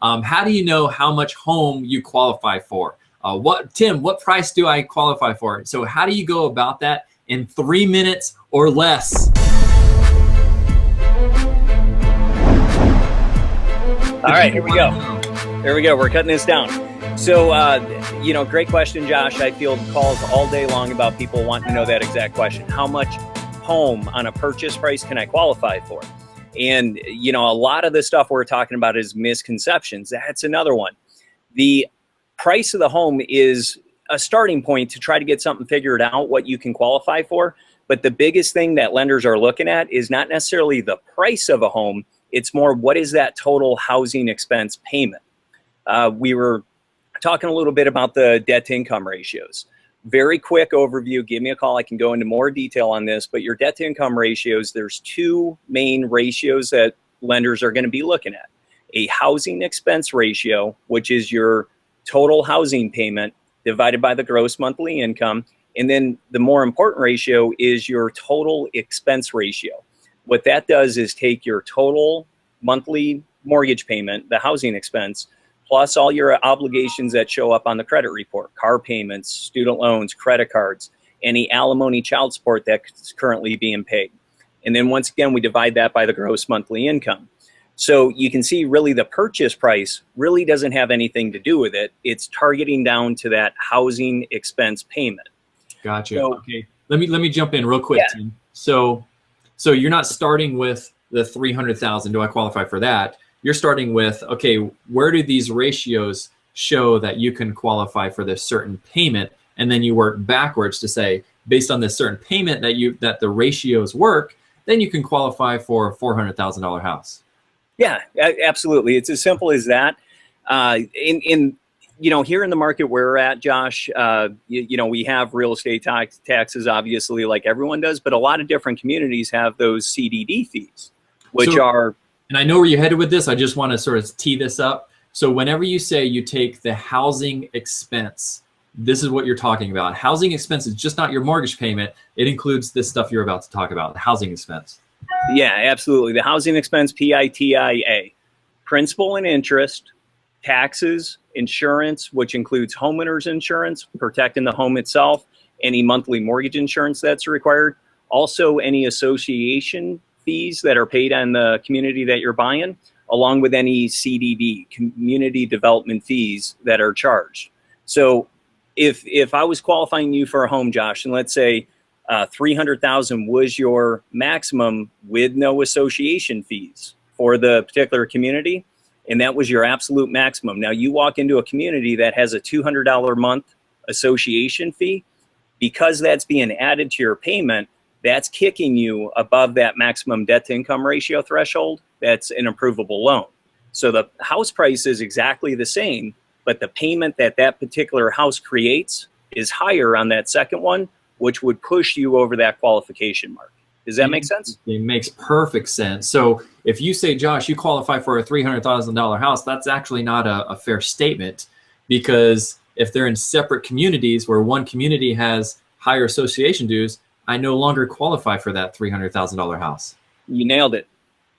How do you know how much home you qualify for? Tim, what price do I qualify for? So how do you go about that in 3 minutes or less? All right, here we go. There we go. We're cutting this down. So, great question, Josh. I field calls all day long about people wanting to know that exact question. How much home on a purchase price can I qualify for? And, a lot of the stuff we're talking about is misconceptions. That's another one. The price of the home is a starting point to try to get something figured out what you can qualify for. But the biggest thing that lenders are looking at is not necessarily the price of a home. It's more, what is that total housing expense payment? We were talking a little bit about the debt to income ratios. Very quick overview. Give me a call. I can go into more detail on this, but your debt to income ratios, there's two main ratios that lenders are going to be looking at. A housing expense ratio, which is your total housing payment divided by the gross monthly income. And then the more important ratio is your total expense ratio. What that does is take your total monthly mortgage payment, the housing expense, plus all your obligations that show up on the credit report, car payments, student loans, credit cards, any alimony, child support that's currently being paid. And then once again, we divide that by the gross monthly income. So you can see really the purchase price really doesn't have anything to do with it. It's targeting down to that housing expense payment. Gotcha. So, okay. Let me jump in real quick, yeah. Tim. So you're not starting with the 300,000. Do I qualify for that? You're starting with, okay, where do these ratios show that you can qualify for this certain payment? And then you work backwards to say, based on this certain payment that the ratios work, then you can qualify for a $400,000 house. Yeah, absolutely. It's as simple as that. Here in the market where we're at, Josh, we have real estate taxes, obviously, like everyone does, but a lot of different communities have those CDD fees, which are... And I know where you're headed with this. I just want to sort of tee this up. So whenever you say you take the housing expense, this is what you're talking about. Housing expense is just not your mortgage payment. It includes this stuff you're about to talk about, the housing expense. Yeah, absolutely. The housing expense, PITIA, principal and interest, taxes, insurance, which includes homeowners insurance, protecting the home itself, any monthly mortgage insurance that's required. Also, any association fees that are paid on the community that you're buying, along with any CDD, community development fees that are charged. So if I was qualifying you for a home, Josh, and let's say 300,000 was your maximum with no association fees for the particular community, and that was your absolute maximum. Now you walk into a community that has a $200 a month association fee, because that's being added to your payment, that's kicking you above that maximum debt to income ratio threshold. That's an approvable loan. So the house price is exactly the same, but the payment that particular house creates is higher on that second one, which would push you over that qualification mark. Does that make sense? It makes perfect sense. So if you say, Josh, you qualify for a $300,000 house, that's actually not a fair statement, because if they're in separate communities where one community has higher association dues, I no longer qualify for that $300,000 house. You nailed it.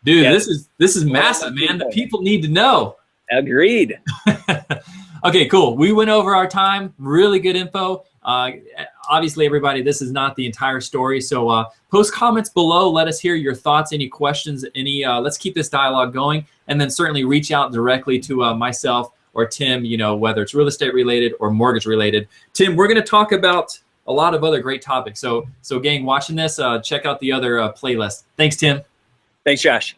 Dude, yeah. This is massive, man. The people need to know. Agreed. Okay, cool. We went over our time. Really good info. Obviously, everybody, this is not the entire story. So post comments below. Let us hear your thoughts, any questions, let's keep this dialogue going. And then certainly reach out directly to myself or Tim, whether it's real estate related or mortgage related. Tim, we're going to talk about a lot of other great topics. So gang, watching this, check out the other playlist. Thanks, Tim. Thanks, Josh.